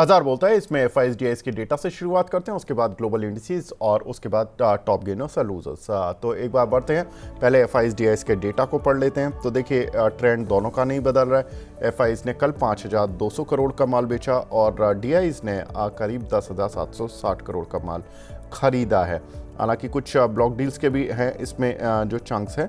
बाजार बोलता है। इसमें एफआईएस के डेटा से शुरुआत करते हैं, उसके बाद ग्लोबल इंडिसेस और उसके बाद टॉप गेनर्स और लूजर्स। तो एक बार बढ़ते हैं, पहले एफआईएस के डेटा को पढ़ लेते हैं। तो देखिए ट्रेंड दोनों का नहीं बदल रहा है। एफआईएस ने कल 5,200 करोड़ का माल बेचा और डीआईएस ने करीब 10,760 करोड़ का माल खरीदा है। हालांकि कुछ ब्लॉक डील्स के भी हैं इसमें जो चंक्स हैं,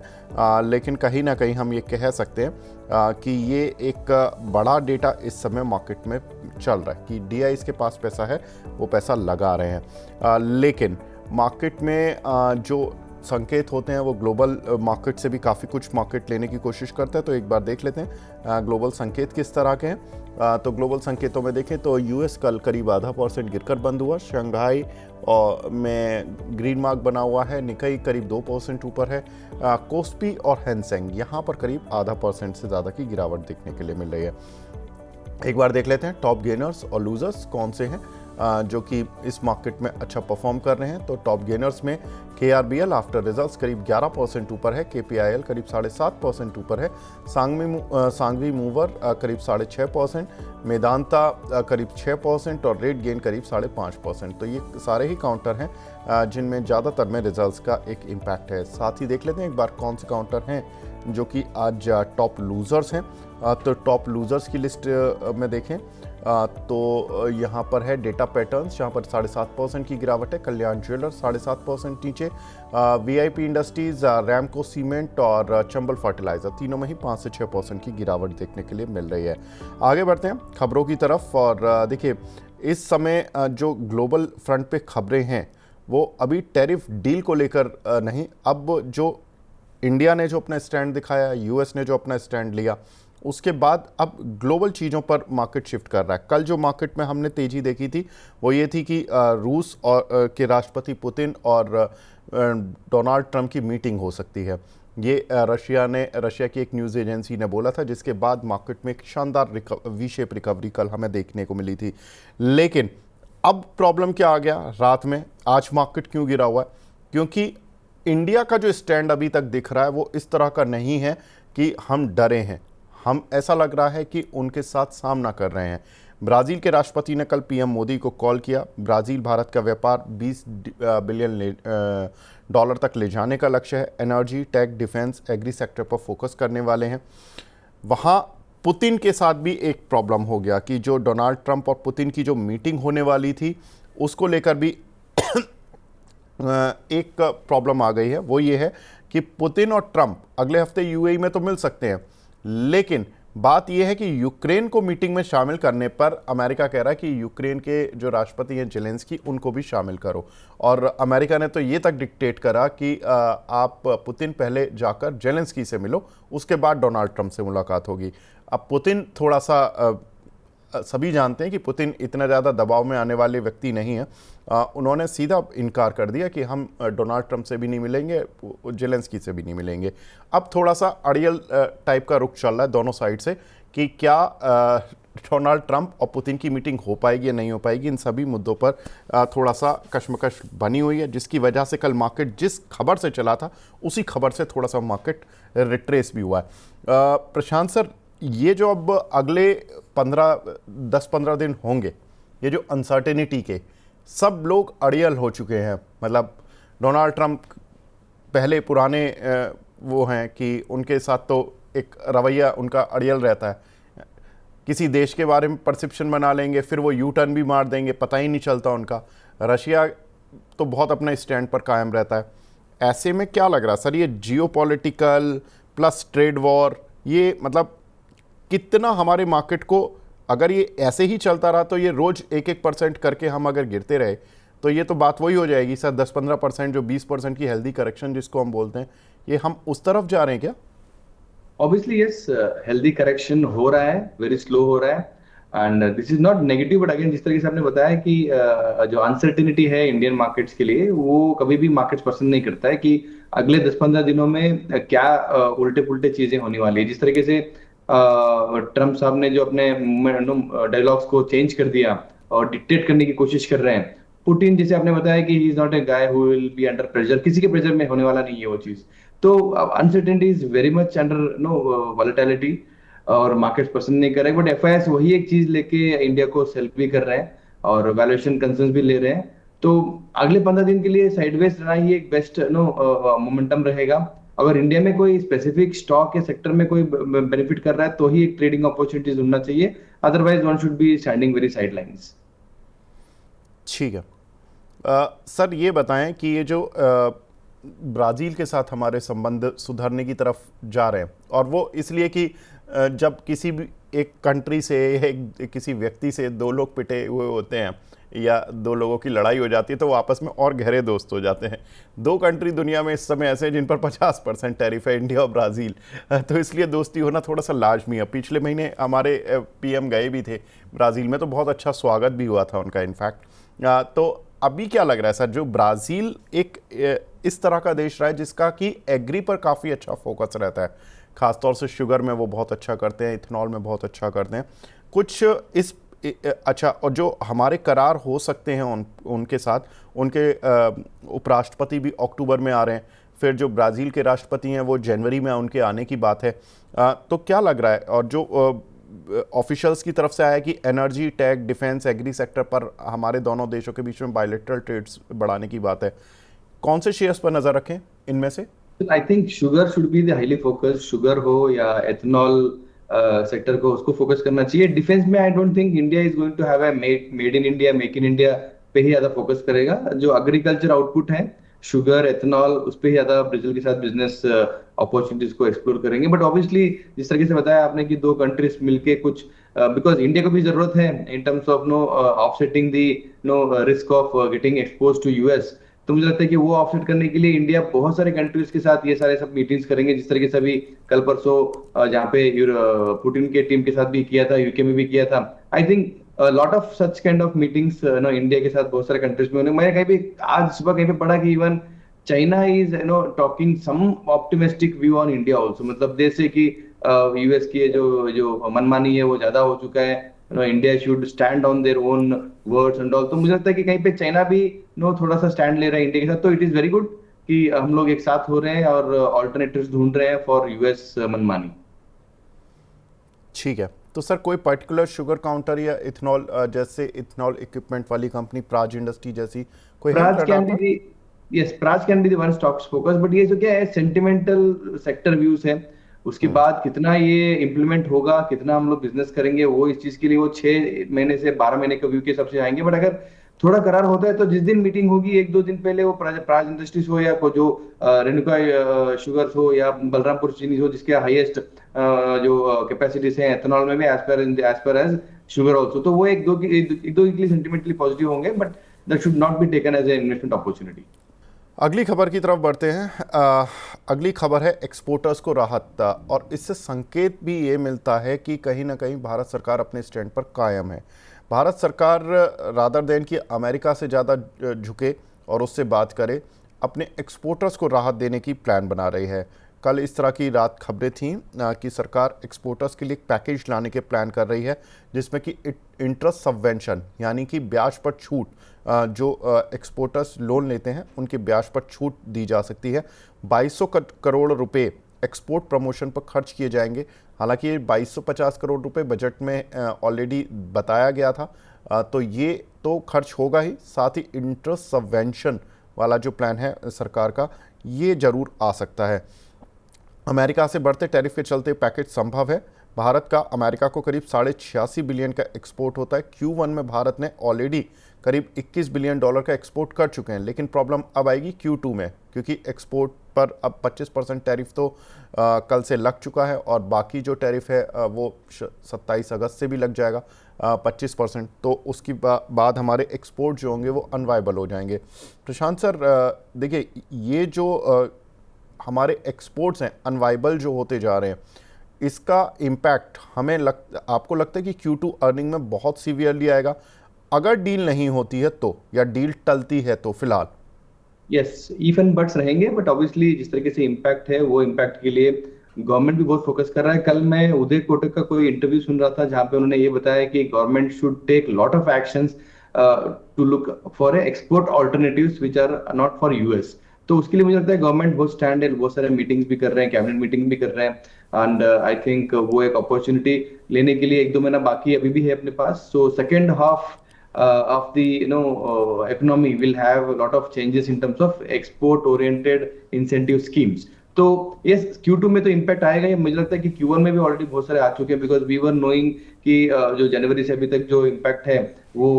लेकिन कहीं ना कहीं हम ये कह सकते हैं कि ये एक बड़ा डेटा इस समय मार्केट में चल रहा है कि डीआईएस के पास पैसा है, वो पैसा लगा रहे हैं। लेकिन मार्केट में जो संकेत होते हैं वो ग्लोबल मार्केट से भी काफ़ी कुछ मार्केट लेने की कोशिश करता है। तो एक बार देख लेते हैं ग्लोबल संकेत किस तरह के हैं। तो ग्लोबल संकेतों में देखें तो यूएस कल करीब 0.5% गिरकर बंद हुआ। शंघाई में ग्रीन मार्क बना हुआ है। निकाई करीब 2% ऊपर है। कोस्पी और हैंसेंग यहाँ पर करीब 0.5% से ज़्यादा की गिरावट देखने के लिए मिल रही है। एक बार देख लेते हैं टॉप गेनर्स और लूजर्स कौन से हैं जो कि इस मार्केट में अच्छा परफॉर्म कर रहे हैं। तो टॉप गेनर्स में KRBL आफ्टर रिजल्ट्स करीब 11% ऊपर है। KPIL करीब 7.5% ऊपर है। सांगवी मूवर करीब 6.5%, मेदांता करीब 6% और रेट गेन करीब 5.5%। तो ये सारे ही काउंटर हैं जिनमें ज़्यादातर में रिजल्ट्स का एक इम्पैक्ट है। साथ ही देख लेते हैं एक बार कौन से काउंटर हैं जो कि आज टॉप लूजर्स हैं। तो टॉप लूजर्स की लिस्ट में देखें तो यहाँ पर है डेटा पैटर्न्स, जहाँ पर 7.5% की गिरावट है। कल्याण ज्वेलर्स 7.5% नीचे। VIP इंडस्ट्रीज, रैमको सीमेंट और चंबल फर्टिलाइजर तीनों में ही 5 से 6% की गिरावट देखने के लिए मिल रही है। आगे बढ़ते हैं खबरों की तरफ और देखिए इस समय जो ग्लोबल फ्रंट पे खबरें हैं वो अभी टैरिफ डील को लेकर नहीं, अब जो इंडिया ने जो अपना स्टैंड दिखाया, यूएस ने जो अपना स्टैंड लिया, उसके बाद अब ग्लोबल चीज़ों पर मार्केट शिफ्ट कर रहा है। कल जो मार्केट में हमने तेज़ी देखी थी वो ये थी कि रूस और के राष्ट्रपति पुतिन और डोनाल्ड ट्रंप की मीटिंग हो सकती है। ये रशिया की एक न्यूज़ एजेंसी ने बोला था, जिसके बाद मार्केट में एक शानदार वी शेप रिकवरी कल हमें देखने को मिली थी। लेकिन अब प्रॉब्लम क्या आ गया रात में, आज मार्केट क्यों गिरा हुआ है? क्योंकि इंडिया का जो स्टैंड अभी तक दिख रहा है वो इस तरह का नहीं है कि हम डरे हैं। हम ऐसा लग रहा है कि उनके साथ सामना कर रहे हैं। ब्राज़ील के राष्ट्रपति ने कल पीएम मोदी को कॉल किया। ब्राज़ील भारत का व्यापार 20 बिलियन डॉलर तक ले जाने का लक्ष्य है। Energy, tech, defence, agri sector पर फोकस करने वाले हैं। वहाँ पुतिन के साथ भी एक प्रॉब्लम हो गया कि जो डोनाल्ड ट्रंप और पुतिन की जो मीटिंग होने वाली थी उसको लेकर भी एक प्रॉब्लम आ गई है। वो ये है कि पुतिन और ट्रंप अगले हफ्ते यूएई में तो मिल सकते हैं, लेकिन बात यह है कि यूक्रेन को मीटिंग में शामिल करने पर अमेरिका कह रहा है कि यूक्रेन के जो राष्ट्रपति हैं जेलेंस्की, उनको भी शामिल करो। और अमेरिका ने तो ये तक डिक्टेट करा कि आप पुतिन पहले जाकर जेलेंस्की से मिलो, उसके बाद डोनाल्ड ट्रंप से मुलाकात होगी। अब पुतिन थोड़ा सा सभी जानते हैं कि पुतिन इतना ज़्यादा दबाव में आने वाले व्यक्ति नहीं है। उन्होंने सीधा इनकार कर दिया कि हम डोनाल्ड ट्रंप से भी नहीं मिलेंगे, जेलेंस्की से भी नहीं मिलेंगे। अब थोड़ा सा अड़ियल टाइप का रुख चल रहा है दोनों साइड से कि क्या डोनाल्ड ट्रंप और पुतिन की मीटिंग हो पाएगी या नहीं हो पाएगी। इन सभी मुद्दों पर थोड़ा सा कश्मकश बनी हुई है, जिसकी वजह से कल मार्केट जिस खबर से चला था उसी खबर से थोड़ा सा मार्केट रिट्रेस भी हुआ है। प्रशांत सर, ये जो अब अगले 10-15 दिन होंगे, ये जो अनसर्टेनिटी के, सब लोग अड़ियल हो चुके हैं। मतलब डोनाल्ड ट्रंप पहले पुराने वो हैं कि उनके साथ तो एक रवैया उनका अड़ियल रहता है। किसी देश के बारे में परसेप्शन बना लेंगे, फिर वो यू टर्न भी मार देंगे, पता ही नहीं चलता उनका। रशिया तो बहुत अपने स्टैंड पर कायम रहता है। ऐसे में क्या लग रहा है सर, ये जियोपॉलिटिकल प्लस ट्रेड वॉर, ये मतलब कितना हमारे मार्केट को, अगर ये ऐसे ही चलता रहा तो ये रोज 1-1% करके हम अगर गिरते रहे तो ये तो बात वही हो जाएगी सर, 10-15% जो 20% की हेल्दी करेक्शन जिसको हम बोलते हैं, ये हम उस तरफ जा रहे हैं क्या? ऑब्वियसली यस, हेल्दी करेक्शन हो रहा है, वेरी स्लो हो रहा है। And this is not negative, but again जिस तरीके से आपने बताया कि जो अनसर्टेनिटी है इंडियन मार्केट्स के लिए, वो कभी भी मार्केट्स पसंद नहीं करता है कि अगले 10-15 दिनों में क्या उल्टे पुल्टे चीजें होने वाली है। जिस तरीके से ट्रम्प साहब ने जो अपने डायलॉग्स को चेंज कर दिया और डिक्टेट करने की कोशिश कर रहे हैं। पुतिन, जैसे आपने बताया कि he is not a guy who will be under pressure, किसी के प्रेशर में होने वाला नहीं है वो चीज। तो uncertainty is very much under no volatility. और मार्केट्स पसंद नहीं कर रहे, बट एफआईएस वही एक चीज लेके इंडिया को सेल भी कर रहे हैं और वैल्यूएशन कंसर्न्स भी ले रहे हैं। तो अगले 15 दिन के लिए साइडवेज रहना ही एक बेस्ट मोमेंटम रहेगा। अगर इंडिया में कोई स्पेसिफिक स्टॉक या सेक्टर में कोई बेनिफिट कर रहा है तो ही एक ट्रेडिंग अपॉर्चुनिटी ढूंढना चाहिए, otherwise one should be standing very sidelines. ठीक है। सर ये बताएं कि ये जो ब्राज़ील के साथ हमारे संबंध सुधरने की तरफ जा रहे हैं, और वो इसलिए कि जब किसी भी एक कंट्री से किसी व्यक्ति से दो लोग पिटे हुए होते हैं या दो लोगों की लड़ाई हो जाती है तो वो आपस में और गहरे दोस्त हो जाते हैं। दो कंट्री दुनिया में इस समय ऐसे हैं जिन पर 50% टैरिफ है, इंडिया और ब्राज़ील। तो इसलिए दोस्ती होना थोड़ा सा लाजमी है। पिछले महीने हमारे पीएम गए भी थे ब्राज़ील में, तो बहुत अच्छा स्वागत भी हुआ था उनका इनफैक्ट। तो अभी क्या लग रहा है सर, जो ब्राज़ील एक इस तरह का देश रहा है जिसका कि एग्री पर काफ़ी अच्छा फोकस रहता है, ख़ासतौर से शुगर में वो बहुत अच्छा करते हैं, इथेनॉल में बहुत अच्छा करते हैं कुछ इस अच्छा, और जो हमारे करार हो सकते हैं उनके साथ, उनके उपराष्ट्रपति भी अक्टूबर में आ रहे हैं, फिर जो ब्राज़ील के राष्ट्रपति हैं वो जनवरी में उनके आने की बात है। तो क्या लग रहा है, और जो ऑफिशियल्स की तरफ से आया कि energy, tech, defence, agri sector पर हमारे दोनों देशों के बीच में बायलैटरल ट्रेड्स बढ़ाने की बात है, कौन से शेयर्स पर नज़र रखें इनमें से? I think sugar should be the highly focus, sugar हो या एथेनॉल सेक्टर को उसको फोकस करना चाहिए। डिफेंस में I don't think India is going to have a made in India, make in India पे ही ज्यादा फोकस करेगा। जो एग्रीकल्चर आउटपुट है, शुगर, एथेनॉल, उस पे ही ज्यादा ब्राजील के साथ बिजनेस अपॉर्चुनिटीज को एक्सप्लोर करेंगे। बट ऑब्वियसली जिस तरीके से बताया आपने कि दो कंट्रीज मिलके कुछ, बिकॉज इंडिया को भी जरूरत है in terms of offsetting the risk of getting expose to US. तो मुझे लगता है कि वो ऑफसेट करने के लिए इंडिया बहुत सारे कंट्रीज के साथ ये सारे सब मीटिंग्स करेंगे, जिस तरीके से अभी कल परसों जहाँ पे पुतिन के टीम के साथ भी किया था, यूके में भी किया था। I think lot of such kind of meetings India के साथ बहुत सारे कंट्रीज में होने। मैंने कहीं भी आज सुबह कहीं पे पढ़ा कि even China is talking some optimistic view on India also. मतलब जैसे कि यूएस की जो जो मनमानी है वो ज्यादा हो चुका है, India should stand on their own words and all. तो मुझे लगता है कि कहीं पे चाइना भी थोड़ा सा स्टैंड ले रहा है इंडिया के साथ। तो इट इज वेरी गुड कि हम लोग एक साथ हो रहे हैं और ऑल्टरनेटिव्स ढूंढ रहे हैं फॉर यूएस मनमानी। ठीक है। तो सर कोई पर्टिकुलर शुगर काउंटर या इथेनॉल, जैसे इथेनॉल इक्विपमेंट वाली कंपनी प्राज इंडस्ट्री जैसी कोई Praj can be, yes, Praj can be the one stocks focus. But ये जो क्या है, सेंटिमेंटल सेक्टर व्यूज है, उसके बाद कितना ये इम्प्लीमेंट होगा, कितना हम लोग बिजनेस करेंगे, वो इस चीज के लिए वो 6 महीने से 12 महीने के व्यू के सबसे आएंगे। बट अगर थोड़ा करार होता है तो जिस दिन मीटिंग होगी 1-2 दिन पहले, वो प्राज इंडस्ट्रीज हो या जो रेणुका शुगर्स हो या बलरामपुर चीनी हो, जिसके हाईएस्ट जो कैपेसिटीज है एथेनॉल में भी as per as sugar also, तो वो एक दो के लिए सेंटिमेंटली पॉजिटिव होंगे, but that should not be taken as a investment opportunity. अगली खबर की तरफ बढ़ते हैं। अगली खबर है एक्सपोर्टर्स को राहत, और इससे संकेत भी ये मिलता है कि कहीं ना कहीं भारत सरकार अपने स्टैंड पर कायम है। भारत सरकार रादर देन कि अमेरिका से ज़्यादा झुके और उससे बात करे, अपने एक्सपोर्टर्स को राहत देने की प्लान बना रही है। कल इस तरह की रात खबरें थीं कि सरकार एक्सपोर्टर्स के लिए एक पैकेज लाने के प्लान कर रही है, जिसमें कि इंटरेस्ट सबवेंशन यानी कि ब्याज पर छूट, जो एक्सपोर्टर्स लोन लेते हैं उनके ब्याज पर छूट दी जा सकती है। 2200 करोड़ रुपए एक्सपोर्ट प्रमोशन पर खर्च किए जाएंगे। हालांकि ये 2250 करोड़ रुपए बजट में ऑलरेडी बताया गया था, तो ये तो खर्च होगा ही, साथ ही इंटरेस्ट सबवेंशन वाला जो प्लान है सरकार का, ये जरूर आ सकता है। अमेरिका से बढ़ते टैरिफ के चलते पैकेज संभव है। भारत का अमेरिका को करीब 86.5 बिलियन का एक्सपोर्ट होता है। Q1 में भारत ने ऑलरेडी करीब 21 बिलियन डॉलर का एक्सपोर्ट कर चुके हैं, लेकिन प्रॉब्लम अब आएगी Q2 में, क्योंकि एक्सपोर्ट पर अब 25% टैरिफ तो कल से लग चुका है, और बाकी जो टैरिफ है वो 27 अगस्त से भी लग जाएगा 25%। तो उसकी बाद हमारे एक्सपोर्ट जो होंगे वो अनवाइबल हो जाएंगे। प्रशांत सर, देखिए ये जो हमारे एक्सपोर्ट्स हैं अनवाइबल जो होते जा रहे हैं, इसका इम्पैक्ट हमें आपको लगता है कि Q2 अर्निंग में बहुत सीवियरली आएगा अगर डील नहीं होती है तो, या डील टलती है तो? फिलहाल यस, इफ एंड बट्स रहेंगे, बट ऑब्वियसली जिस तरीके से इम्पैक्ट है वो इम्पैक्ट के लिए गवर्नमेंट भी बहुत फोकस कर रहा है। कल मैं उदय कोटक का कोई इंटरव्यू सुन रहा था जहां पे उन्होंने ये बताया कि government should take lot of actions to look for export alternatives which are not for US. तो उसके लिए मुझे लगता है गवर्नमेंट बहुत स्टैंड है, बहुत सारे मीटिंग्स भी कर रहे हैं, कैबिनेट मीटिंग भी कर रहे हैं। एंड आई थिंक वो एक अपॉर्चुनिटी लेने के लिए 1-2 महीना बाकी अभी भी है अपने पास। So second half of the economy will have a lot of changes in terms of export oriented incentive schemes. तो यस Q2 में तो इम्पैक्ट आएगा ही, मुझे लगता है कि Q1 में भी ऑलरेडी बहुत सारे आ चुके हैं, बिकॉज वी वर नोइंग कि जो जनवरी से अभी तक जो इम्पैक्ट है वो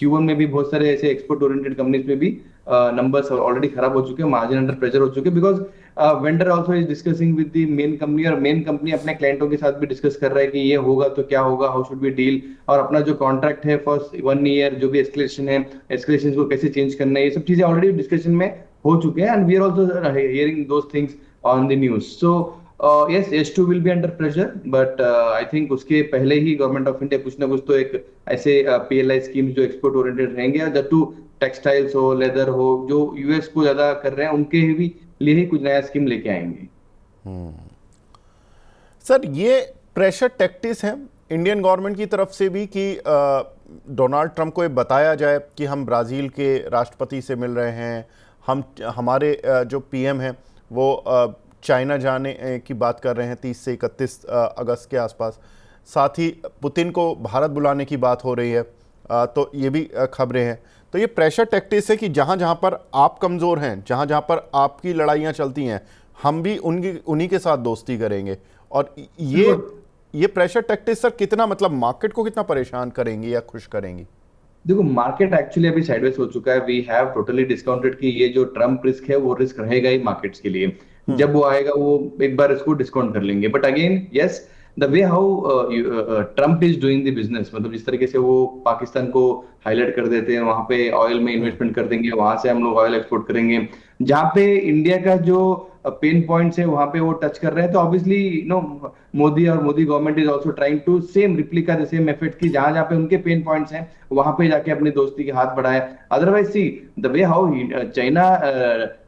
Q1 में भी बहुत सारे ऐसे एक्सपोर्ट ओरिएंटेड कंपनीज में भी नंबर्स ऑलरेडी खराब हो चुके हैं, मार्जिन अंडर प्रेशर हो चुके हैं, because vendor also is discussing with the main company, और मेन कंपनी अपने क्लाइंटों के साथ भी डिस्कस कर रहा है कि ये होगा तो क्या होगा, हाउ शुड बी डील, और अपना जो कॉन्ट्रैक्ट है फॉर 1 ईयर जो भी एस्केलेशन है, एस्केलेशन को कैसे चेंज करना है, ये सब चीजें ऑलरेडी डिस्कशन में हो चुके हैं, and we are also hearing those things on the news. So yes, H2 will be under pressure, but I think उसके पहले ही गवर्नमेंट ऑफ इंडिया कुछ ना कुछ तो एक ऐसे PLI स्कीम जो एक्सपोर्ट ओरिएंटेड रहेंगे, या टू टेक्सटाइल्स हो, लेदर हो, जो यूएस को ज्यादा कर रहे हैं उनके भी लिए ही कुछ नया स्कीम लेके आएंगे। सर ये प्रेशर टैक्टिस है इंडियन गवर्नमेंट की तरफ से भी कि डोनाल्ड ट्रंप को ये बताया जाए कि हम ब्राज़ील के राष्ट्रपति से मिल रहे हैं, हमारे जो पीएम हैं वो चाइना जाने की बात कर रहे हैं 30 से 31 अगस्त के आसपास, साथ ही पुतिन को भारत बुलाने की बात हो रही है, तो ये भी खबरें हैं। तो ये प्रेशर टैक्टिस है कि जहाँ जहाँ पर आप कमज़ोर हैं, जहाँ जहाँ पर आपकी लड़ाइयाँ चलती हैं, हम भी उन्हीं के साथ दोस्ती करेंगे। और ये प्रेशर टैक्टिस सर कितना मतलब मार्केट को कितना परेशान करेंगी या खुश करेंगी? देखो मार्केट एक्चुअली अभी साइडवेज हो चुका है, वी हैव टोटली डिस्काउंटेड कि ये जो ट्रम्प रिस्क है वो रिस्क रहेगा ही मार्केट्स के लिए, जब वो आएगा वो एक बार इसको डिस्काउंट कर लेंगे। But again yes, the way how Trump is doing the business, मतलब जिस तरीके से वो पाकिस्तान को हाईलाइट कर देते हैं, वहां पे ऑयल में इन्वेस्टमेंट कर देंगे, वहां से हम लोग ऑयल एक्सपोर्ट करेंगे, जहां पे इंडिया का जो पेन पॉइंट्स है वहां पे वो टच कर रहे हैं। तो ऑब्वियसली मोदी और Modi government is also trying to same replica the same effort की जहां जहां पे उनके पेन पॉइंट्स हैं वहां पे जाके अपनी दोस्ती के हाथ बढ़ाए। Otherwise see the way how China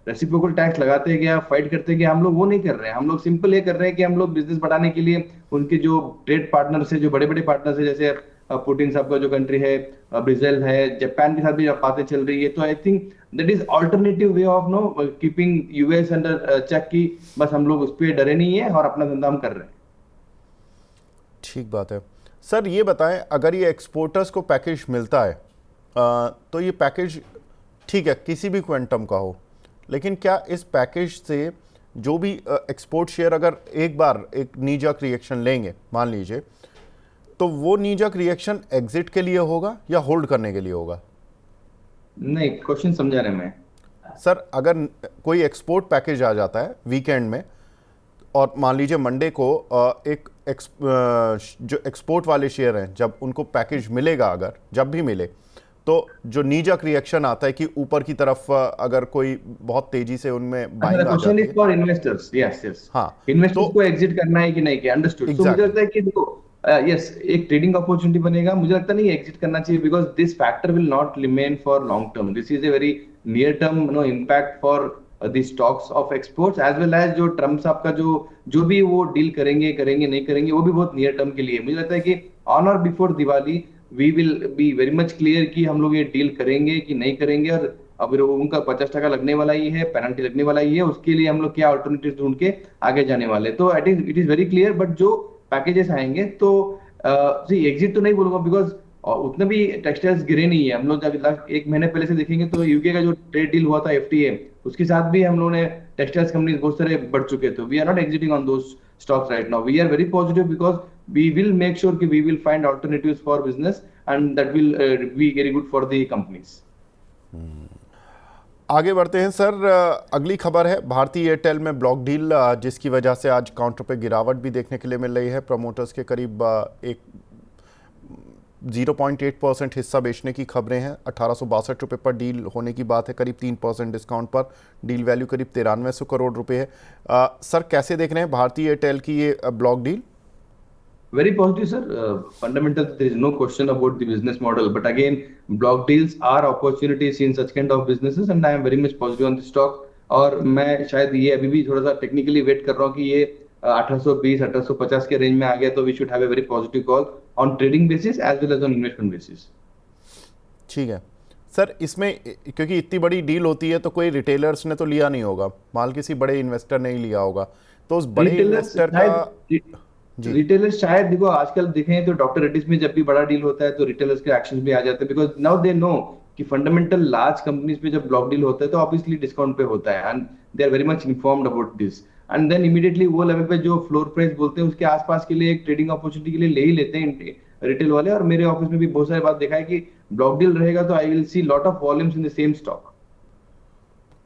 reciprocal tax लगाते गया, फाइट करते गया, हम लोग वो नहीं कर रहे हैं। हम लोग सिंपल ये कर रहे हैं कि हम लोग बिजनेस बढ़ाने के लिए उनके जो ट्रेड पार्टनर्स है, जो बड़े बड़े पार्टनर्स है, जैसे पुतिन साहब का जो कंट्री है, ब्राजील है, जापान के साथ भी बातें चल रही है। तो I think that is alternative way of keeping US under check की बस हम लोग उस पर डरे नहीं है और अपना धंधा हम कर रहे हैं। ठीक बात है सर। ये बताएं, अगर ये एक्सपोर्टर्स को पैकेज मिलता है तो ये पैकेज ठीक है किसी भी क्वांटम का हो, लेकिन क्या इस पैकेज से जो भी एक्सपोर्ट शेयर अगर एक बार एक नी जर्क रिएक्शन लेंगे मान लीजिए, तो वो नी जर्क रिएक्शन एग्जिट के लिए होगा या होल्ड करने के लिए होगा? नहीं, क्वेश्चन समझा रहे मैं सर। अगर कोई एक्सपोर्ट पैकेज आ जाता है वीकेंड में और मान लीजिए मंडे को जो एक्सपोर्ट वाले शेयर हैं जब उनको पैकेज मिलेगा, अगर जब भी मिले, तो जो नी जर्क रिएक्शन आता है कि ऊपर की तरफ अगर कोई बहुत तेजी से उनमें बाइंग आ जाती है फॉर इन्वेस्टर्स, यस यस, हाँ, इन्वेस्टर्स को एग्जिट करना है कि नहीं किया, अंडरस्टूड। तो मुझे लगता है कि देखो यस एक ट्रेडिंग अपॉर्चुनिटी बनेगा, मुझे लगता नहीं एग्जिट करना चाहिए, because this factor will not remain for long term, this is a very near term impact for the stocks of exports as well as जो ट्रम्प साहब का जो भी वो डील करेंगे नहीं करेंगे वो भी बहुत नियर टर्म के लिए। मुझे लगता है कि on or before Diwali we will be very much clear कि हम लोग ये डील करेंगे कि नहीं करेंगे, और अब उनका 50% लगने वाला ही है, पेनल्टी लगने वाला ही है, उसके लिए हम लोग क्या अल्टरनेटिव ढूंढ के आगे जाने वाले। तो it is very clear. But जो पैकेजेस आएंगे तो एग्जिट तो नहीं बोलूंगा, बिकॉज उतने भी टेक्सटाइल्स गिरे नहीं है। हम लोग जब 1 महीने पहले से देखेंगे तो यूके का जो ट्रेड डील हुआ था FTA, उसके साथ भी हम लोगों ने टेक्सटाइल्स कंपनीज बहुत सारे बढ़ चुके थे। We are not exiting on those stocks right now. We are very positive because we will make sure कि we will find alternatives for business and that will be very good for the companies. आगे बढ़ते हैं sir. अगली खबर है भारतीय Airtel में block deal, जिसकी वजह से आज काउंटर पे गिरावट भी देखने के लिए मिल रही है। प्रमोटर्स के करीब एक 0.8% हिस्सा बेचने की खबरें हैं। 1862 रुपये पर डील होने की बात है, करीब 3% डिस्काउंट पर। डील वैल्यू करीब 9300 करोड़ रुपए है। सर कैसे देख रहे हैं भारतीय एयरटेल की ये block deal? Very positive, sir. Fundamental, there is no question about the business model. But again, block deals are opportunities in such kind of businesses, and I am very much positive on the stock. और मैं शायद ये अभी भी थोड़ा सा technically wait कर रहा हूँ कि ये 1820 1850 के रेंज में आ गया तो we should have a very positive call on trading basis as well as on investment basis. ठीक है सर इसमें क्योंकि इतनी बड़ी डील होती है तो कोई रिटेलर्स ने तो लिया नहीं होगा माल, किसी बड़े इन्वेस्टर ने ही लिया होगा, तो उस बड़े रिटेलर्स इन्वेस्टर का। शायद जी। रिटेलर्स शायद देखो आजकल देखें तो डॉक्टर रेड्डीज में जब भी बड़ा डील होता है तो रिटेलर्स के एक्शंस भी आ जाते हैं, बिकॉज नाउ दे नो कि फंडामेंटल लार्ज कंपनीज पे जब ब्लॉक डील होता है तो ऑब्वियसली डिस्काउंट पे होता है, and they are very much informed about this, and then immediately वो लेवल पे जो फ्लोर प्राइस बोलते हैं उसके आसपास के लिए एक ट्रेडिंग अपॉर्चुनिटी के लिए ले ही लेते हैं रिटेल वाले। और मेरे ऑफिस में भी बहुत सारी बात देखा है कि ब्लॉक डील रहेगा तो I will see lot of volumes in the same stock.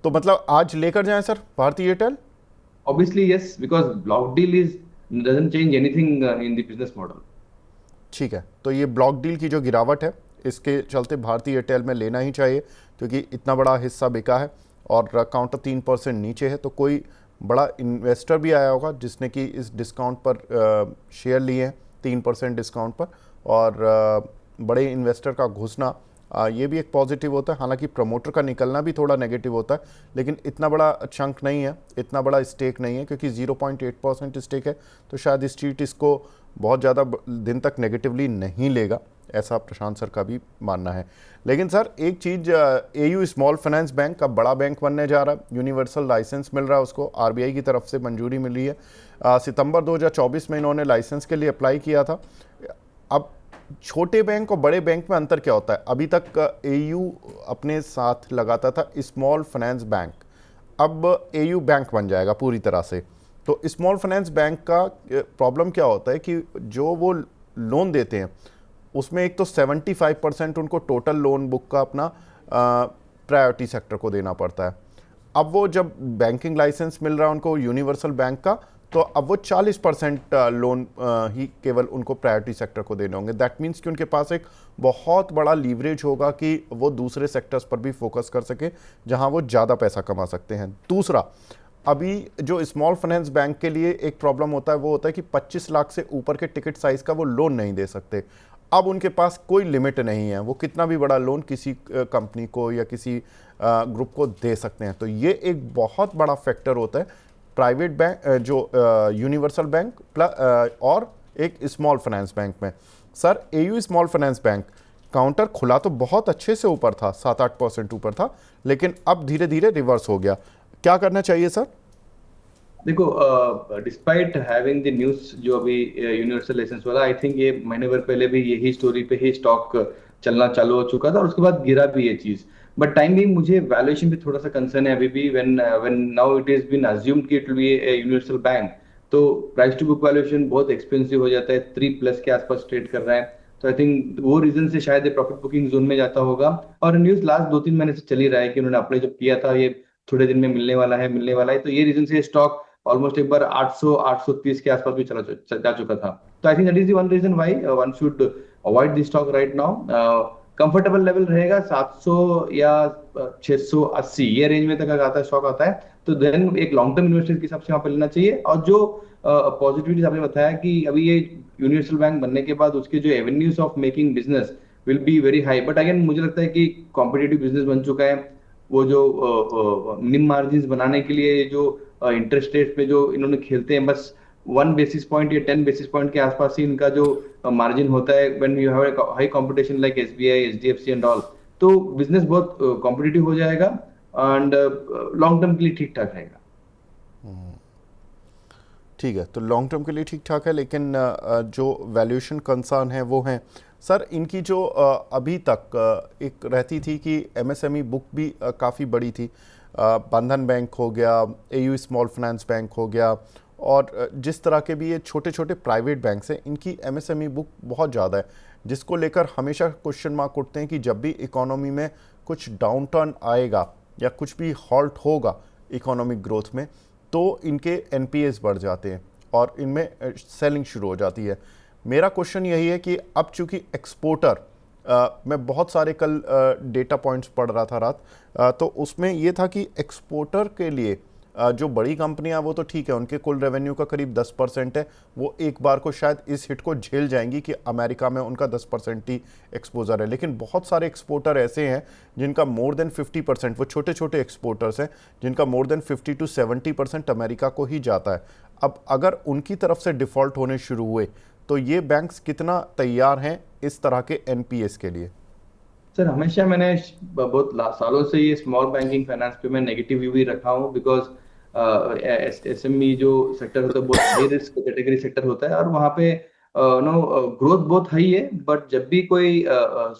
तो मतलब आज लेकर जाएं सर भारतीय Airtel? Obviously, yes, because block deal is doesn't change anything in the business model. ठीक है, तो ये ब्लॉक डील की जो गिरावट है इसके चलते भारतीय एयरटेल में लेना ही चाहिए, क्योंकि इतना बड़ा हिस्सा बिका है और काउंटर 3% नीचे है, तो कोई बड़ा इन्वेस्टर भी आया होगा जिसने कि इस डिस्काउंट पर शेयर लिए हैं 3% डिस्काउंट पर, और बड़े इन्वेस्टर का घुसना ये भी एक पॉजिटिव होता है। हालांकि प्रमोटर का निकलना भी थोड़ा नेगेटिव होता है, लेकिन इतना बड़ा चंक नहीं है, इतना बड़ा स्टेक नहीं है, क्योंकि 0.8% स्टेक है, तो शायद स्ट्रीट इसको बहुत ज़्यादा दिन तक नेगेटिवली नहीं लेगा, ऐसा प्रशांत सर का भी मानना है। लेकिन सर एक चीज़, एयू स्मॉल फाइनेंस बैंक का बड़ा बैंक बनने जा रहा है, यूनिवर्सल लाइसेंस मिल रहा है उसको, आरबीआई की तरफ से मंजूरी मिली है। सितंबर 2024 में इन्होंने लाइसेंस के लिए अप्लाई किया था। अब छोटे बैंक और बड़े बैंक में अंतर क्या होता है? अभी तक एयू अपने साथ लगाता था स्मॉल फाइनेंस बैंक, अब एयू बैंक बन जाएगा पूरी तरह से। तो स्मॉल फाइनेंस बैंक का प्रॉब्लम क्या होता है कि जो वो लोन देते हैं उसमें एक तो 75% उनको टोटल लोन बुक का अपना प्रायोरिटी सेक्टर को देना पड़ता है। अब वो जब बैंकिंग लाइसेंस मिल रहा है उनको यूनिवर्सल बैंक का, तो अब वो 40% लोन ही केवल उनको प्रायोरिटी सेक्टर को देने होंगे। दैट मीन्स कि उनके पास एक बहुत बड़ा लीवरेज होगा कि वो दूसरे सेक्टर्स पर भी फोकस कर सके जहां वो ज़्यादा पैसा कमा सकते हैं। दूसरा, अभी जो स्मॉल फाइनेंस बैंक के लिए एक प्रॉब्लम होता है वो होता है कि 25 लाख से ऊपर के टिकट साइज़ का वो लोन नहीं दे सकते। अब उनके पास कोई लिमिट नहीं है, वो कितना भी बड़ा लोन किसी कंपनी को या किसी ग्रुप को दे सकते हैं। तो ये एक बहुत बड़ा फैक्टर होता है प्राइवेट बैंक, जो यूनिवर्सल बैंक प्लस और एक स्मॉल फाइनेंस बैंक में। Sir AU small finance bank counter खुला तो बहुत अच्छे से ऊपर था, 7-8% ऊपर था, लेकिन अब धीरे धीरे रिवर्स हो गया। क्या करना चाहिए सर? देखो, डिस्पाइट हैविंग द न्यूज जो अभी यूनिवर्सल लाइसेंस वाला, आई थिंक ये महीने भर पहले भी यही स्टोरी पे ही स्टॉक चलना चालू हो चुका था और उसके बाद गिरा भी ये चीज। बट टाइम भी मुझे वैल्यूएशन पे थोड़ा सा कंसर्न है अभी भी, when now it is been assumed कि it will be a universal bank, तो प्राइस टू बुक वैल्यूएशन बहुत एक्सपेंसिव हो जाता है, 3+ के आसपास ट्रेड कर रहा है। तो आई थिंक वो रीजन से शायद ये प्रॉफिट बुकिंग जोन में जाता होगा। और न्यूज लास्ट 2-3 महीने से चल ही रहा है कि उन्होंने अप्लाई जब किया था ये थोड़े दिन में मिलने वाला है, मिलने वाला है, तो ये रीजन से स्टॉक ऑलमोस्ट एक बार 800-830 के आसपास भी जा चुका था। तो I think that is the one reason why one should avoid this stock right now. Comfortable level रहेगा 700 या 680 ये रेंज में तक अगर आता है स्टॉक आता है तो देन एक लॉन्ग टर्म इन्वेस्टर के हिसाब से वहां पर लेना चाहिए। और जो पॉजिटिविटीज आपने बताया कि अभी ये यूनिवर्सल बैंक बनने के बाद उसके जो avenues of making business will be very high, but again मुझे लगता है कि कॉम्पिटेटिव बिजनेस बन चुका है। वो जो निम मार्जिन बनाने के लिए जो इंटरेस्ट रेट पे जो इन्होंने खेलते हैं, बस 1 बेसिस पॉइंट या 10 बेसिस पॉइंट के आसपास ही इनका जो मार्जिन होता है when you have high competition like SBI, HDFC and all, तो बिजनेस बहुत कॉम्पिटिटिव हो जाएगा एंड लॉन्ग टर्म के लिए ठीक ठाक रहेगा। ठीक है, तो लॉन्ग टर्म के लिए ठीक ठाक है, लेकिन जो वैल्यूएशन कंसर्न है वो हैं सर इनकी जो अभी तक एक रहती थी कि एमएसएमई बुक भी काफ़ी बड़ी थी, बंधन बैंक हो गया, एयू स्मॉल फाइनेंस बैंक हो गया, और जिस तरह के भी ये छोटे छोटे प्राइवेट बैंक्स हैं इनकी एमएसएमई बुक बहुत ज़्यादा है, जिसको लेकर हमेशा क्वेश्चन मार्क उठते हैं कि जब भी इकोनॉमी में कुछ डाउन टर्न आएगा या कुछ भी हॉल्ट होगा इकोनॉमिक ग्रोथ में, तो इनके एनपीएस बढ़ जाते हैं और इनमें सेलिंग शुरू हो जाती है। मेरा क्वेश्चन यही है कि अब चूंकि एक्सपोर्टर, मैं बहुत सारे कल डेटा पॉइंट्स पढ़ रहा था रात, तो उसमें ये था कि एक्सपोर्टर के लिए जो बड़ी कंपनियां वो तो ठीक है, उनके कुल रेवेन्यू का करीब 10% है, वो एक बार को शायद इस हिट को झेल जाएंगी कि अमेरिका में उनका 10% ही एक्सपोजर है। लेकिन बहुत सारे एक्सपोर्टर ऐसे हैं जिनका मोर देन 50%, वो छोटे छोटे एक्सपोर्टर्स हैं जिनका मोर देन 50 to 70% अमेरिका को ही जाता है। अब अगर उनकी तरफ से डिफ़ॉल्ट होने शुरू हुए तो ये बैंक्स कितना तैयार हैं इस तरह के एनपीएस के लिए? सर हमेशा मैंने बहुत सालों से ये स्मॉल बैंकिंग फाइनेंस पे मैं नेगेटिव व्यू ही रखा हूँ, बिकॉज एसएमई जो सेक्टर होता है बहुत हाई रिस्क कैटेगरी सेक्टर होता है, और वहाँ पे नो ग्रोथ बहुत हाई है, बट जब भी कोई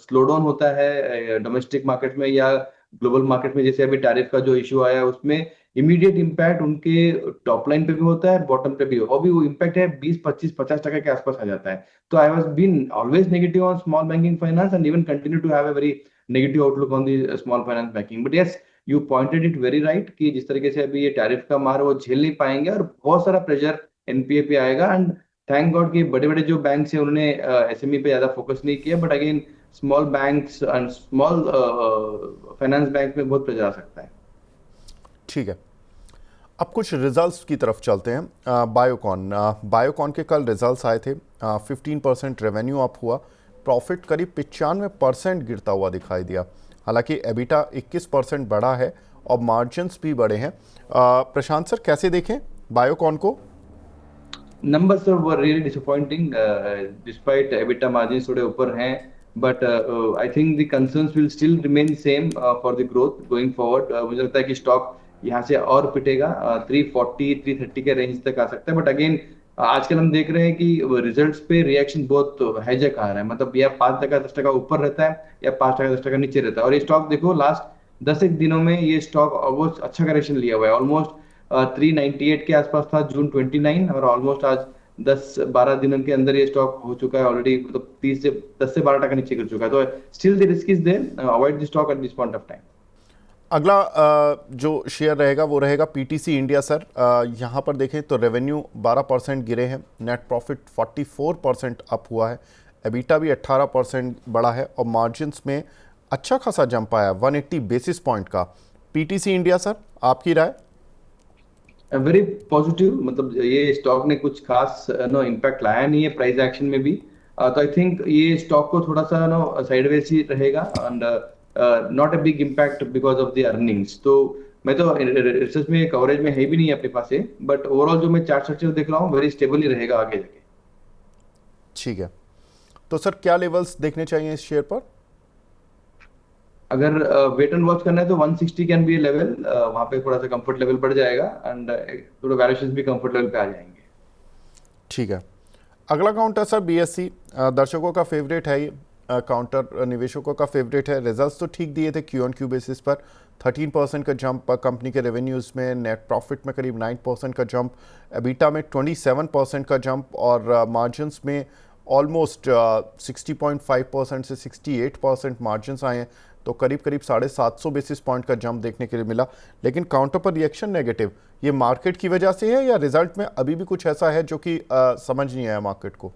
स्लो डाउन होता है डोमेस्टिक मार्केट में या ग्लोबल मार्केट में, जैसे अभी टैरिफ का जो इशू आया उसमें इमीडिएट इम्पैक्ट उनके टॉप लाइन पे भी होता है, बॉटम पे भी, और भी वो इम्पैक्ट है 20 25 50% के आसपास आ जाता है। So I was been always negative on small banking finance and even continue to have a very negative outlook on the small finance banking. But yes, you pointed it very right कि जिस तरीके से अभी ये tariff का मार वो झेल नहीं पाएंगे और बहुत सारा प्रेशर एनपीए पे आएगा। एंड थैंक गॉड कि बड़े बड़े जो बैंक्स हैं उन्होंने एसएमई पे ज्यादा फोकस नहीं किया, but again small banks and small finance bank में बहुत प्रेशर आ सकता है। ठीक है, अब कुछ रिजल्ट्स की तरफ चलते हैं। बायोकॉन के कल रिजल्ट्स आए थे। 15% रेवेन्यू अप हुआ, प्रॉफिट करीब 95% गिरता हुआ दिखाई दिया। हालांकि एबिटा 21% बढ़ा है और मार्जिन्स भी बढ़े हैं। प्रशांत सर, कैसे देखें बायोकॉन को? Numbers were really disappointing, despite EBITDA margins थोड़े ऊपर हैं, but I think the concerns will still remain same for the growth going forward. मुझे लगता है कि स्टॉक यहाँ से और पिटेगा, 340 330 के रेंज तक आ सकता है, बट अगेन आजकल हम देख रहे हैं कि रिजल्ट्स पे रिएक्शन बहुत हैजक आ रहा है, मतलब या 5% 10% ऊपर रहता है या 5% 10% नीचे रहता है। और ये स्टॉक देखो लास्ट 10 एक दिनों में ये स्टॉक ऑलमोस्ट अच्छा करेक्शन लिया हुआ है, ऑलमोस्ट 398 के आसपास था जून 29, और ऑलमोस्ट आज 10 12 दिनों के अंदर ये स्टॉक हो चुका है ऑलरेडी, मतलब 10 से 12% नीचे गिर चुका है। तो still the risk is there, avoid the stock at this point of time. अगला जो शेयर रहेगा वो रहेगा पीटीसी इंडिया सर। यहाँ पर देखें तो रेवेन्यू 12% गिरे हैं, नेट प्रॉफिट 44% अप हुआ है, एबिटा भी 18% बढ़ा है और मार्जिन्स में अच्छा खासा जंप आया 180 बेसिस पॉइंट का। पीटीसी इंडिया सर, आपकी राय? वेरी पॉजिटिव, मतलब ये स्टॉक ने कुछ खास नो इम्पैक्ट लाया नहीं है प्राइस एक्शन में भी, तो आई थिंक ये स्टॉक को थोड़ा सा नो साइडवेज ही रहेगा, and not a big impact because of the earnings. तो मैं तो रिसर्च में कवरेज में है भी नहीं अपने पास है, बट ओवरऑल जो मैं चार्ट स्ट्रक्चर देख रहा हूँ वेरी स्टेबल ही रहेगा आगे जाके। ठीक है, तो सर क्या लेवल्स देखने चाहिए इस शेयर पर? अगर वेट एंड वॉच करना है तो 160 कैन बी लेवल, वहां पे थोड़ा सा कंफर्ट लेवल बढ़ जाएगा, एंड थोड़ा वैल्यूएशन भी कंफर्ट लेवल पे आ जाएंगे। ठीक है, अगला काउंटर सर बीएससी, दर्शकों का फेवरेट है ये काउंटर, निवेशकों का फेवरेट है। रिजल्ट्स तो ठीक दिए थे क्यू ऑन क्यू बेसिस पर, 13% का जंप कंपनी के रेवेन्यूज़ में, नेट प्रॉफिट में करीब 9% का जंप, एबिटा में 27% का जंप और मार्जिन्स में ऑलमोस्ट 60.5% से 68% मार्जिन्स आए हैं, तो करीब करीब 750 बेसिस पॉइंट का जंप देखने के लिए मिला। लेकिन काउंटर पर रिएक्शन नेगेटिव, ये मार्केट की वजह से है या रिजल्ट में अभी भी कुछ ऐसा है जो कि समझ नहीं आया मार्केट को?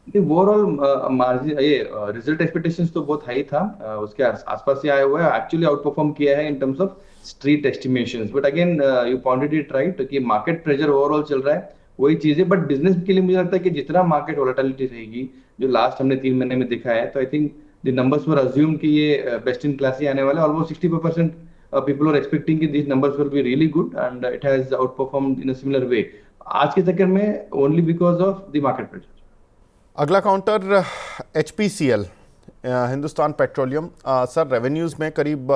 ओवरऑल मार्जिन ये रिजल्ट एक्सपेक्टेशंस तो बहुत हाई था, उसके आसपास ही आया हुआ है, एक्चुअली आउट परफॉर्म किया है in terms of street estimations, but again you pointed it right कि मार्केट प्रेशर ओवरऑल चल रहा है, वही चीज है। बट बिजनेस के लिए मुझे लगता है कि जितना मार्केट वोलेटिलिटी रहेगी जो लास्ट हमने 3 महीने में देखा है, तो I think the numbers were assume कि ये बेस्ट इन क्लास ही आने वाला है। ऑलमोस्ट 60% पीपल आर एक्सपेक्टिंग कि these numbers will be really good, and it has outperformed in a similar way आज के चक्कर में only because of the market pressure. अगला counter HPCL, Hindustan Petroleum. Sir revenues में करीब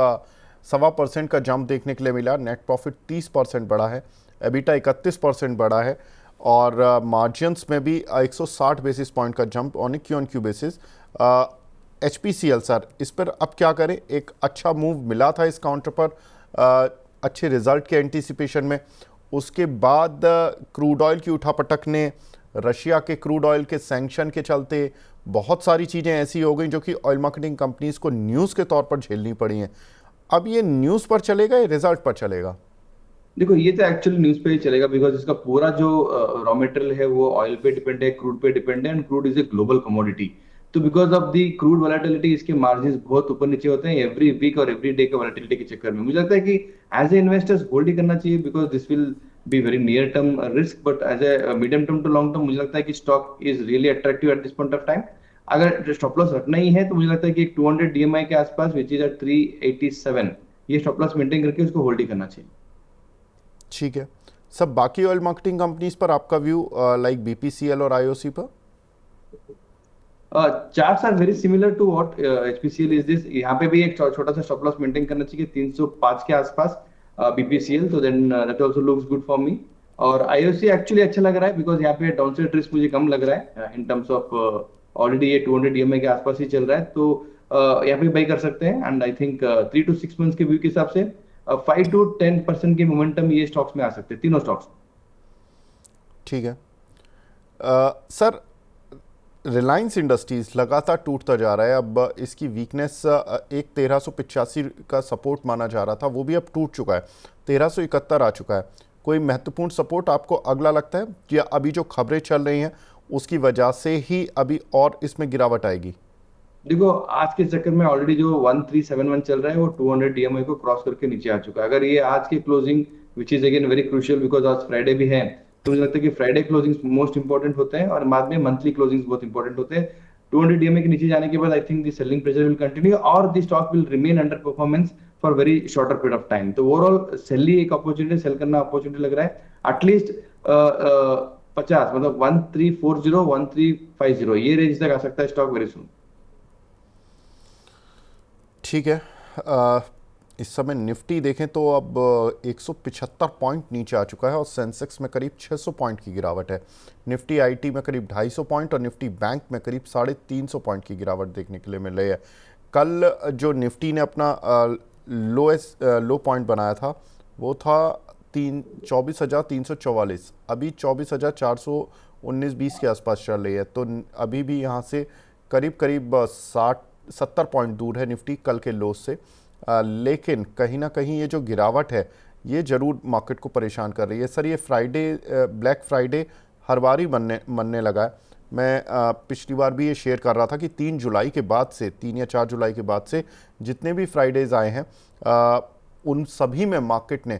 1.25% का जंप देखने के लिए मिला, नेट प्रॉफिट 30% बढ़ा है, एबिटा 31% बढ़ा है और मार्जिन्स में भी 160 बेसिस पॉइंट का jump on Q on Q basis. HPCL sir, इस पर अब क्या करें? एक अच्छा मूव मिला था इस काउंटर पर अच्छे रिजल्ट के एंटीसिपेशन में, उसके बाद क्रूड ऑयल की उठापटक ने, रशिया के क्रूड ऑयल के सैंक्शन के चलते बहुत सारी चीज़ें ऐसी हो गई जो कि ऑयल मार्केटिंग कंपनीज को न्यूज़ के तौर पर झेलनी पड़ी हैं। अब ये न्यूज़ पर चलेगा या रिजल्ट पर चलेगा? देखो ये तो एक्चुअली न्यूज पे ही चलेगा, बिकॉज इसका पूरा जो रॉ मटेरियल है वो ऑयल पे डिपेंड है, क्रूड पे डिपेंड है, and crude is a global commodity. तो because of the crude volatility इसके मार्जिन बहुत ऊपर नीचे होते हैं एवरी वीक और एवरी डे के वोलेटिलिटी के चक्कर में। मुझे लगता है कि एज ए इन्वेस्टर्स होल्ड ही करना चाहिए, because this will be very near term risk, but as a medium term to long term मुझे लगता है कि stock is really attractive at this point of time. अगर स्टॉप लॉस रखना ही है तो मुझे लगता है कि 200 डीएमआई के आसपास विच इज एट 387, ये स्टॉप लॉस मेंटेन करके उसको होल्ड ही करना चाहिए। ठीक है, सब बाकी ऑयल मार्केटिंग कंपनीज पर आपका व्यू, लाइक बीपीसीएल और आईओसी पर? Charts are very similar to what HPCL is this. यहाँ पे भी एक छोटा सा स्टॉप लॉस मेंटेन करना चाहिए 305 के आसपास बीपीसीएल, तो then that also looks good for me. और आईओसी एक्चुअली अच्छा लग रहा है बिकॉज यहाँ पे डाउनसाइड रिस्क मुझे कम लग रहा है इन टर्म्स ऑफ ऑलरेडी ये 200 ईएमए के आसपास ही चल रहा है, तो यहाँ पे बाई कर सकते हैं। And I think 3 to 6 months के व्यू के हिसाब से 5 to 10% की मोमेंटम ये स्टॉक्स में आ सकते हैं, तीनों स्टॉक्स। ठीक है। सर, रिलायंस इंडस्ट्रीज लगातार टूटता जा रहा है। अब इसकी वीकनेस एक 1385 का सपोर्ट माना जा रहा था, वो भी अब टूट चुका है, 1371 आ चुका है। कोई महत्वपूर्ण सपोर्ट आपको अगला लगता है, या अभी जो खबरें चल रही हैं उसकी वजह से ही अभी और इसमें गिरावट आएगी? देखो, आज के चक्कर में ऑलरेडी जो 1371 चल रहा है वो 200 डीएमआई को क्रॉस करके नीचे आ चुका है। अगर ये आज की closing, which is again very crucial because आज फ्राइडे भी है, तो मुझे लगता है कि फ्राइडे क्लोजिंग मोस्ट इंपॉर्टेंट होते हैं और बाद में मंथली क्लोजिंग बहुत इंपॉर्टेंट होते हैं। 200 डीएमआई के नीचे जाने के बाद I think the selling pressure will continue और the stock will remain underperformance for very shorter period of time. तो ओवरऑल सेल ही एक अपॉर्चुनिटी, सेल करना अपॉर्चुनिटी लग रहा है। एटलीस्ट 50, मतलब 1340 1350 ये रेंज तक आ सकता है स्टॉक वेरी सुन। ठीक है। इस समय निफ्टी देखें तो अब 175 पॉइंट नीचे आ चुका है और सेंसेक्स में करीब 600 पॉइंट की गिरावट है। निफ्टी आईटी में करीब 250 पॉइंट और निफ्टी बैंक में करीब 350 पॉइंट की गिरावट देखने के लिए मिल रही है। कल जो निफ्टी ने अपना लो पॉइंट बनाया था वो था 24,344, अभी 24,419-20 के आसपास चल रही है। तो अभी भी यहाँ से करीब करीब 60-70 पॉइंट दूर है निफ्टी कल के लो से। लेकिन कहीं ना कहीं ये जो गिरावट है ये ज़रूर मार्केट को परेशान कर रही है। सर, ये फ्राइडे, ब्लैक फ्राइडे हर बार ही मनने लगा है। मैं पिछली बार भी ये शेयर कर रहा था कि 3 जुलाई के बाद से, 3 या 4 जुलाई के बाद से जितने भी फ्राइडेज़ आए हैं उन सभी में मार्केट ने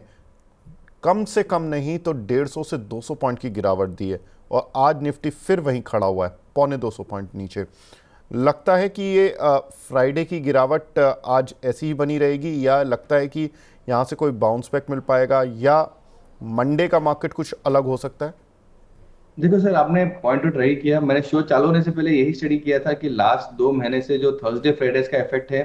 कम से कम नहीं तो 150 से 200 पॉइंट की गिरावट दी है और आज निफ्टी फिर वहीं खड़ा हुआ है, 250 पॉइंट नीचे। लगता है कि ये फ्राइडे की गिरावट आज ऐसी ही बनी रहेगी, या लगता है कि यहाँ से कोई बाउंस बैक मिल पाएगा, या मंडे का मार्केट कुछ अलग हो सकता है? देखो सर, आपने पॉइंट आउट रही किया। मैंने शो चालू होने से पहले यही स्टडी किया था कि लास्ट 2 महीने से जो थर्सडे फ्राइडेज का इफेक्ट है,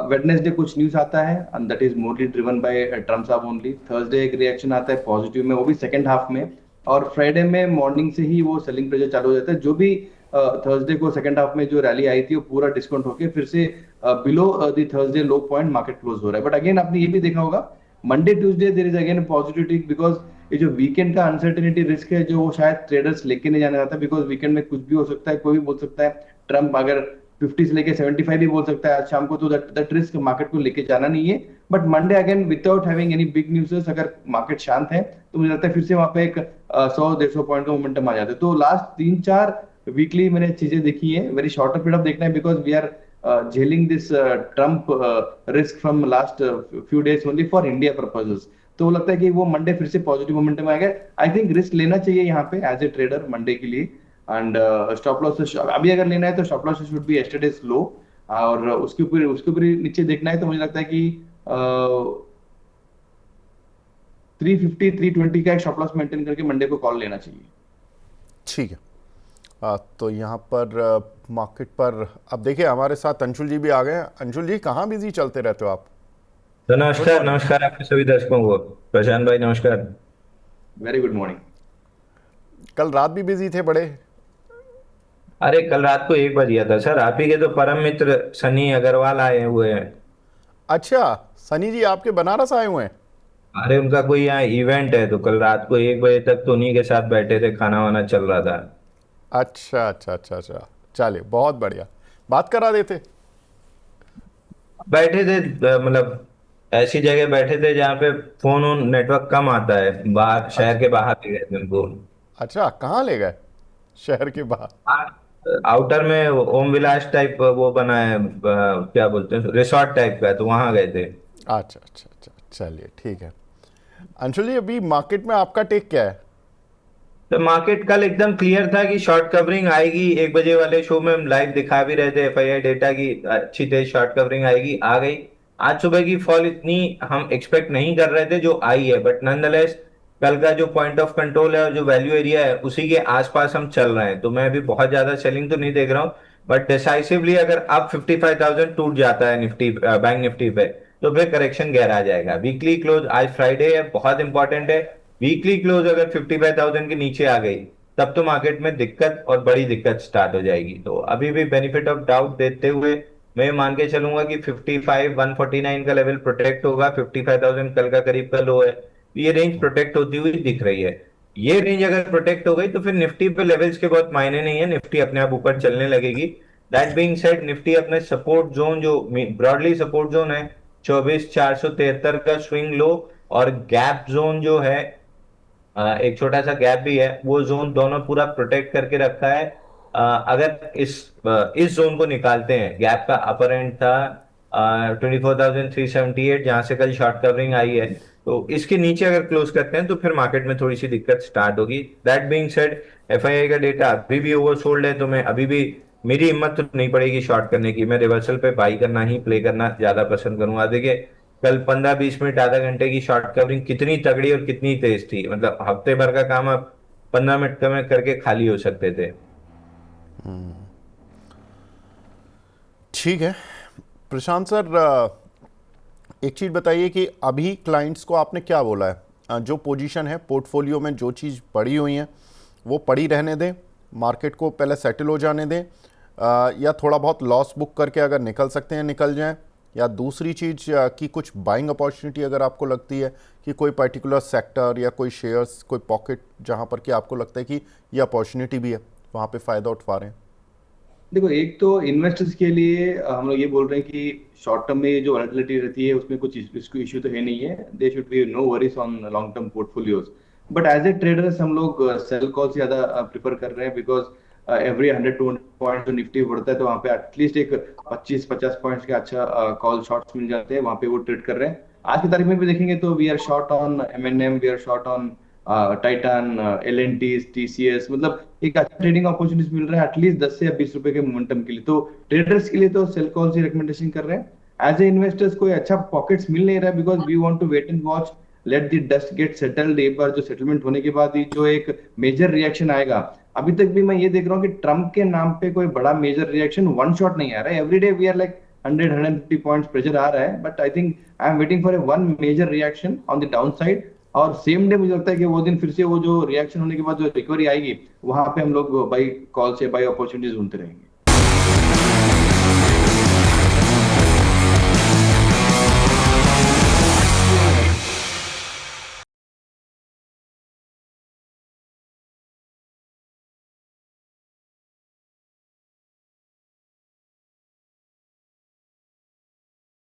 वेडनेसडे कुछ न्यूज आता है and that is morally driven by Trump साहब ओनली। थर्सडे एक रिएक्शन आता है पॉजिटिव में, वो भी सेकंड हाफ में, और फ्राइडे में मॉर्निंग से ही वो सेलिंग प्रेशर चालू हो जाता है। जो भी थर्सडे को सेकंड हाफ में जो रैली आई थी वो पूरा डिस्काउंट होके फिर से below the Thursday low point market close हो रहा है। बट अगेन आपने ये भी देखा होगा, Monday Tuesday there is again positivity because ये जो वीकेंड का अनसर्टेनिटी रिस्क है जो वो शायद ट्रेडर्स लेके नहीं जाना चाहता, बिकॉज वीकेंड में कुछ भी हो सकता है, कोई भी बोल सकता है। ट्रम्प अगर 50 से लेके 75 भी बोल सकता है आज शाम को, तो दैट रिस्क मार्केट को लेके जाना नहीं है। But Monday again without having any big news, अगर मार्केट शांत है तो मुझे लगता है फिर से वहां पे एक 100-150 पॉइंट का मोमेंटम आ जाता है। तो लास्ट 3-4 वीकली मैंने चीजें देखी है, वेरी शॉर्टर पीरियड ऑफ देखना है बिकॉज वी आर झेलिंग this Trump risk from last few days only for India purposes. तो लगता है कि वो मंडे फिर से पॉजिटिव मोमेंटम आएगा। आई थिंक रिस्क लेना चाहिए यहाँ पे एज ए ट्रेडर मंडे के लिए। एंड स्टॉप लॉस अभी अगर लेना है तो stop loss should be yesterday's low, और उसके ऊपर नीचे देखना है तो मुझे लगता है कि 350-320 का एक स्टॉप लॉस मेंटेन करके मंडे को कॉल लेना चाहिए। ठीक है। तो यहाँ पर मार्केट पर अब देखिए हमारे साथ अंशुल जी भी आ गए हैं। अंशुल जी, कहाँ बिजी चलते रहते हो आप? तो नमस्कार, नमस्कार आपके सभी दर्शकों को। प्रशांत भाई नमस्कार। Very good morning. कल रात भी बिजी थे बड़े? अरे कल रात को 1 बज गया था सर। आप ही के तो परम मित्र सनी अग्रवाल आए हुए हैं। अच्छा, सनी जी आपके बनारस आए हुए हैं? अरे उनका कोई यहाँ इवेंट है, तो कल रात को 1 बजे तक तो उन्हीं के साथ बैठे थे, खाना वाना चल रहा था। अच्छा अच्छा अच्छा अच्छा, चलिए बहुत बढ़िया, बात करा देते। बैठे थे मतलब ऐसी जगह बैठे थे जहाँ पे फोन ऑन नेटवर्क कम आता है, बाहर शहर अच्छा के बाहर ले गए थे उनको। अच्छा, कहाँ ले गए? शहर के बाहर? आउटर में ओम विलास टाइप वो बना है, क्या बोलते हैं, रिसोर्ट टाइप का है, तो वहां गए थे। अच्छा अच्छा अच्छा, चलिए ठीक है। अंशुल जी, अभी मार्केट में आपका टेक क्या है? तो मार्केट कल एकदम क्लियर था कि शॉर्ट कवरिंग आएगी। 1 बजे वाले शो में हम लाइव दिखा भी रहे थे, एफआईआई डेटा की अच्छी तेज शॉर्ट कवरिंग आएगी, आ गई। आज सुबह की फॉल इतनी हम एक्सपेक्ट नहीं कर रहे थे जो आई है, बट नॉनदलेस कल का जो पॉइंट ऑफ कंट्रोल है और जो वैल्यू एरिया है उसी के आसपास हम चल रहे हैं। तो मैं अभी बहुत ज्यादा सेलिंग तो नहीं देख रहा हूँ, बट डिसाइसिवली अगर अब 55,000 टूट जाता है निफ्टी, बैंक निफ्टी पे, तो फिर करेक्शन गहरा जाएगा। वीकली क्लोज आज फ्राइडे है, बहुत इंपॉर्टेंट है। वीकली क्लोज अगर 55,000 के नीचे आ गई, तब तो मार्केट में दिक्कत और बड़ी दिक्कत स्टार्ट हो जाएगी। तो अभी भी बेनिफिट ऑफ डाउट देते हुए मैं मान के चलूंगा कि 55,149 का लेवल प्रोटेक्ट होगा। 55,000 कल का करीब का लो है, ये रेंज प्रोटेक्ट होती हुई दिख रही है। ये रेंज अगर प्रोटेक्ट हो गई तो फिर निफ्टी पे लेवल्स के बहुत मायने नहीं है, निफ्टी अपने आप ऊपर चलने लगेगी। दैट बीइंग सेड, निफ्टी अपने सपोर्ट जोन जो ब्रॉडली सपोर्ट जोन है 24,473 का स्विंग लो, और गैप जोन जो है एक छोटा सा गैप भी है, वो जोन दोनों पूरा प्रोटेक्ट करके रखा है। अगर इस जोन को निकालते हैं, गैप का अपर एंड था 24,378 जहां से कल शॉर्ट कवरिंग आई है, तो इसके नीचे अगर क्लोज करते हैं तो फिर मार्केट में थोड़ी सी दिक्कत स्टार्ट होगी। दैट बीइंग सेड, एफआईआई का डेटा अभी भी ओवरसोल्ड है, तो मैं अभी भी, मेरी हिम्मत तो नहीं पड़ेगी शॉर्ट करने की, मैं रिवर्सल पे बाई करना ही, प्ले करना ज्यादा पसंद करूंगा। देखिए कल 15-20 मिनट आधा घंटे की शॉर्ट कवरिंग कितनी तगड़ी और कितनी तेज थी, मतलब हफ्ते भर का काम आप 15 मिनट में करके खाली हो सकते थे। ठीक है प्रशांत सर, एक चीज़ बताइए कि अभी क्लाइंट्स को आपने क्या बोला है? जो पोजीशन है पोर्टफोलियो में, जो चीज़ पड़ी हुई हैं वो पड़ी रहने दें, मार्केट को पहले सेटल हो जाने दें, या थोड़ा बहुत लॉस बुक करके अगर निकल सकते हैं निकल जाएं, या दूसरी चीज़ कि कुछ बाइंग अपॉर्चुनिटी अगर आपको लगती है कि कोई पर्टिकुलर सेक्टर या कोई शेयर्स, कोई पॉकेट जहां पर कि आपको लगता है कि ये अपॉर्चुनिटी भी है, वहां पे फ़ायदा उठा रहे हैं? देखो, एक तो इन्वेस्टर्स के लिए हम लोग ये बोल रहे हैं कि शॉर्ट टर्म में जो वॉलेटिलिटी रहती है उसमें कुछ इशू तो है नहीं है, they should be no worries on long term portfolios. But as a traders हम लोग सेल कॉल ज्यादा प्रिफर कर रहे हैं, बिकॉज एवरी 100-200 पॉइंट जो निफ्टी बढ़ता है तो वहाँ पे एटलीस्ट एक 25-50 पॉइंट्स का अच्छा कॉल शॉर्ट्स मिल जाते हैं, वहाँ पे वो ट्रेड कर रहे हैं। आज की तारीख में भी देखेंगे तो we are short on M&M, we are short on Titan, L&T, TCS, मतलब एक अच्छा ट्रेडिंग अपॉर्चुनिटीज मिल रहा है एटलीस्ट 10 से या 20 रुपए के मोमेंटम के लिए। तो ट्रेडर्स के लिए तो सेल कॉल ही रिकमेंडेशन कर रहे हैं। एज ए इन्वेस्टर्स कोई अच्छा पॉकेट्स मिल नहीं रहा है, because we want to wait and watch, let the dust get settled. एक बार जो सेटलमेंट होने के बाद ही जो एक मेजर रिएक्शन आएगा, अभी तक भी मैं ये देख रहा हूँ कि ट्रम्प के नाम पे कोई बड़ा मेजर रिएक्शन वन शॉट नहीं आ रहा है। Every day we are like 100-150 points pressure आ रहा है, but I think I am waiting for a one major reaction on the downside. और सेम डे मुझे लगता है कि वो दिन फिर से वो जो रिएक्शन होने के बाद जो रिकवरी आएगी, वहां पे हम लोग बाई कॉल से बाई अपॉर्चुनिटीज ढूंढते रहेंगे।